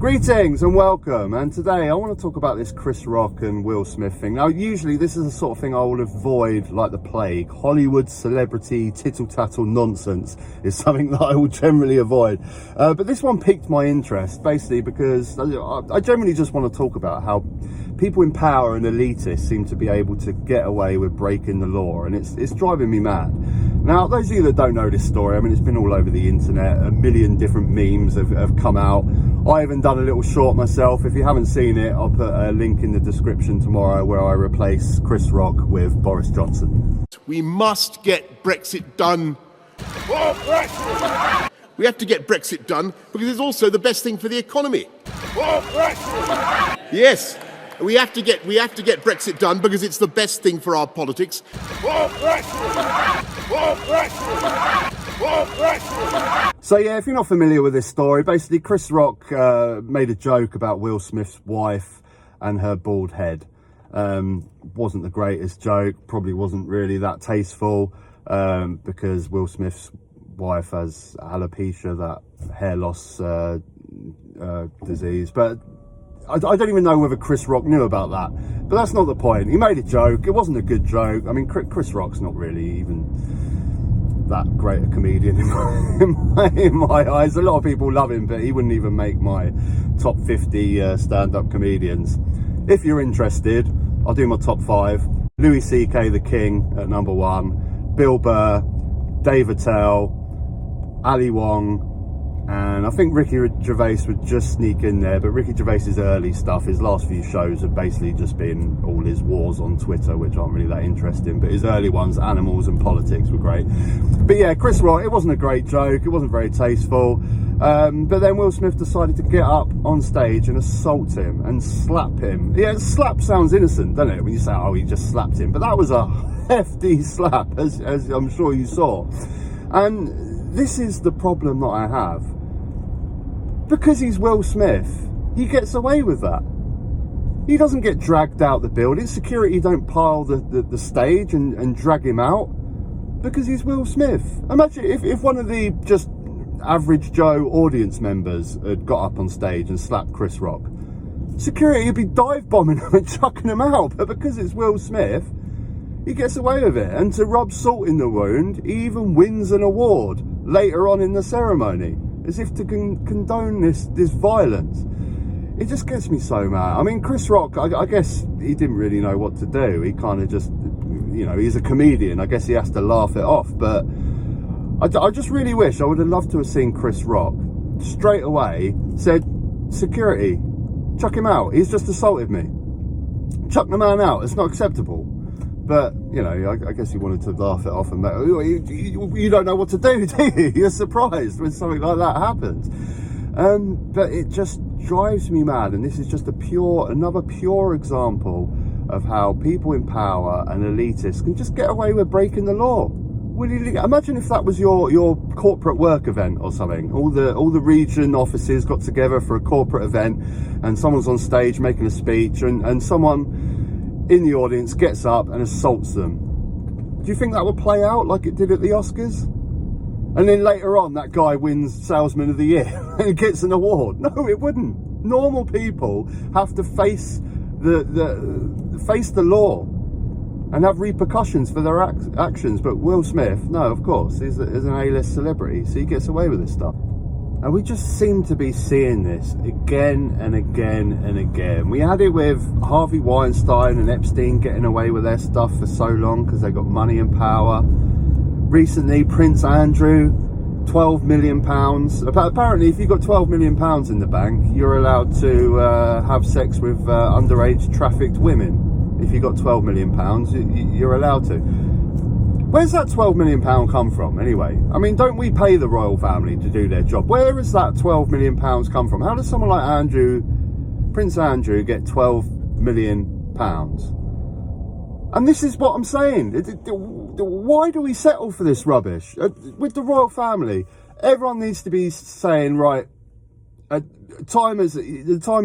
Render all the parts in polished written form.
Greetings and welcome, and today I want to talk about this Chris Rock and Will Smith thing. Now usually this is the sort of thing I will avoid like the plague. Hollywood celebrity tittle-tattle nonsense is something that I will generally avoid, but this one piqued my interest basically because I generally just want to talk about how people in power and elitists seem to be able to get away with breaking the law, and it's driving me mad. Now, those of you that don't know this story, I mean, it's been all over the internet. A million different memes have come out. I even done a little short myself. If you haven't seen it, I'll put a link in the description tomorrow where I replace Chris Rock with Boris Johnson. We must get Brexit done. We have to get Brexit done because it's also the best thing for the economy. Yes. We have to get Brexit done because it's the best thing for our politics. So yeah, if you're not familiar with this story, basically Chris Rock made a joke about Will Smith's wife and her bald head. Wasn't the greatest joke, probably wasn't really that tasteful, because Will Smith's wife has alopecia, that hair loss disease, but I don't even know whether Chris Rock knew about that, but that's not the point. He made a joke. It wasn't a good joke. I mean, Chris Rock's not really even that great a comedian in my eyes. A lot of people love him, but he wouldn't even make my top 50 stand-up comedians. If you're interested, I'll do my top 5. Louis C.K. the King at number 1, Bill Burr, Dave Attell, Ali Wong, and I think Ricky Gervais would just sneak in there, but Ricky Gervais's early stuff, his last few shows have basically just been all his wars on Twitter, which aren't really that interesting, but his early ones, animals and politics, were great. But yeah, Chris Rock, it wasn't a great joke, it wasn't very tasteful, but then Will Smith decided to get up on stage and assault him and slap him. Yeah, slap sounds innocent, doesn't it, when you say, oh, he just slapped him, but that was a hefty slap, as I'm sure you saw. And this is the problem that I have. Because he's Will Smith, he gets away with that. He doesn't get dragged out the building. Security don't pile the stage and drag him out because he's Will Smith. Imagine if one of the just average Joe audience members had got up on stage and slapped Chris Rock. Security would be dive bombing him and chucking him out, but because it's Will Smith, he gets away with it. And to rub salt in the wound, he even wins an award later on in the ceremony, as if to condone this violence. It just gets me so mad. I mean, Chris Rock, I guess he didn't really know what to do. He kind of just, you know, he's a comedian. I guess he has to laugh it off. But I just really wish, I would have loved to have seen Chris Rock straight away said, security, chuck him out. He's just assaulted me. Chuck the man out. It's not acceptable. But, you know, I guess he wanted to laugh it off and you don't know what to do, do you? You're surprised when something like that happens. But it just drives me mad. And this is just another pure example of how people in power and elitists can just get away with breaking the law. Imagine if that was your corporate work event or something. All the region offices got together for a corporate event and someone's on stage making a speech and someone in the audience gets up and assaults them. Do you think that would play out like it did at the Oscars? And then later on that guy wins Salesman of the Year and gets an award? No, it wouldn't. Normal people have to face the law and have repercussions for their actions. But Will Smith, no, of course, is an A-list celebrity, so he gets away with this stuff. And we just seem to be seeing this again and again and again. We had it with Harvey Weinstein and Epstein getting away with their stuff for so long because they got money and power. Recently, Prince Andrew, £12 million. Apparently, if you've got £12 million in the bank, you're allowed to have sex with underage trafficked women. If you've got £12 million, you're allowed to. Where's that £12 million come from, anyway? I mean, don't we pay the royal family to do their job? Where does that £12 million come from? How does someone like Prince Andrew, get £12 million? And this is what I'm saying. Why do we settle for this rubbish? With the royal family, everyone needs to be saying, right, the time is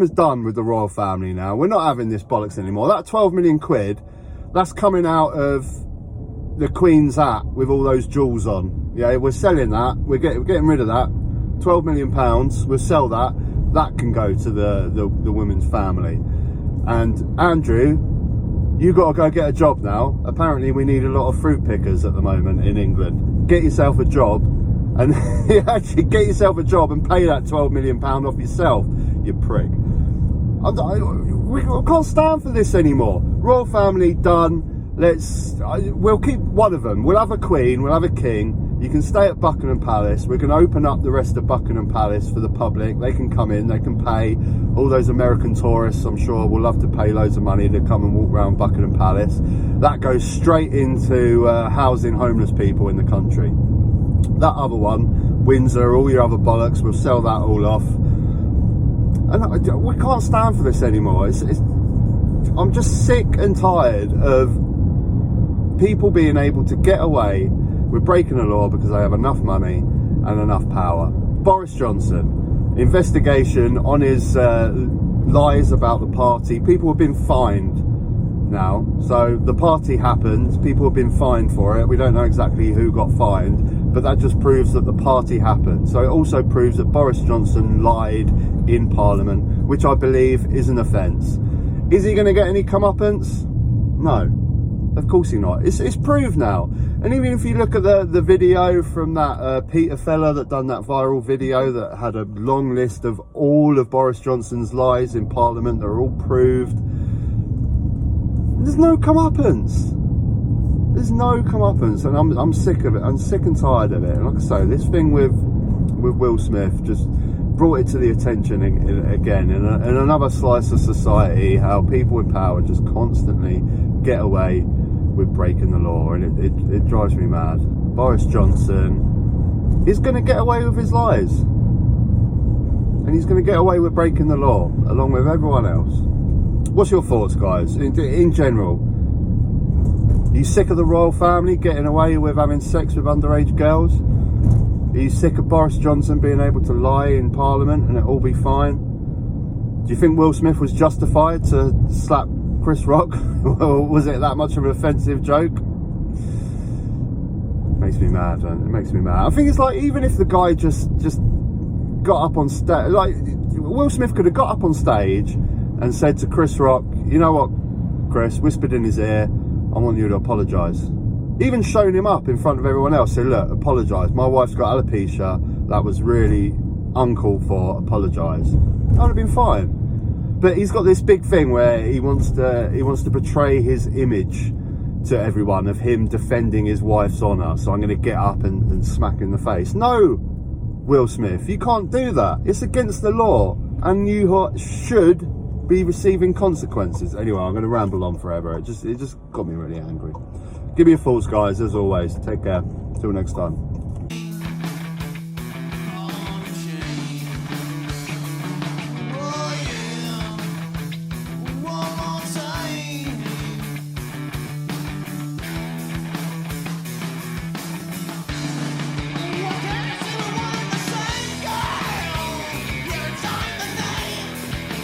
done with the royal family now. We're not having this bollocks anymore. That 12 million quid, that's coming out of the Queen's hat with all those jewels on. Yeah, we're selling that. We're getting rid of that. £12 million. We'll sell that. that can go to the woman's family. And Andrew, you got to go get a job now. Apparently we need a lot of fruit pickers at the moment in England. Get yourself a job, and actually get yourself a job and pay that £12 million off yourself, you prick. We can't stand for this anymore. Royal family done. We'll keep one of them. We'll have a queen, we'll have a king. You can stay at Buckingham Palace. We're going to open up the rest of Buckingham Palace for the public. They can come in, they can pay. All those American tourists, I'm sure, will love to pay loads of money to come and walk around Buckingham Palace. That goes straight into housing homeless people in the country. That other one, Windsor, all your other bollocks, we'll sell that all off. And we can't stand for this anymore. I'm just sick and tired of people being able to get away with breaking the law because they have enough money and enough power. Boris Johnson, investigation on his lies about the party. People have been fined now. So the party happened. People have been fined for it. We don't know exactly who got fined, but that just proves that the party happened. So it also proves that Boris Johnson lied in Parliament, which I believe is an offence. Is he going to get any comeuppance? No. Of course he's not. It's proved now. And even if you look at the video from that Peter fella that done that viral video that had a long list of all of Boris Johnson's lies in Parliament that are all proved, there's no comeuppance. There's no comeuppance, and I'm sick of it. I'm sick and tired of it. And like I say, this thing with Will Smith just brought it to the attention again in another slice of society, how people in power just constantly get away with breaking the law, and it drives me mad. Boris Johnson is going to get away with his lies, and he's going to get away with breaking the law along with everyone else. What's your thoughts, guys, in general? Are you sick of the royal family getting away with having sex with underage girls? Are you sick of Boris Johnson being able to lie in Parliament and it all be fine? Do you think Will Smith was justified to slap Chris Rock? Or was it that much of an offensive joke? Makes me mad, man. It makes me mad. I think it's like, even if the guy just got up on stage, like Will Smith could have got up on stage and said to Chris Rock, you know what, Chris, whispered in his ear, I want you to apologise. Even shown him up in front of everyone else, said, look, apologise, my wife's got alopecia, that was really uncalled for, apologise. That would have been fine. But he's got this big thing where he wants to portray his image to everyone of him defending his wife's honour. So I'm going to get up and smack in the face. No, Will Smith, you can't do that. It's against the law, and you should be receiving consequences. Anyway, I'm going to ramble on forever. It just got me really angry. Give me your thoughts, guys, as always. Take care. Till next time.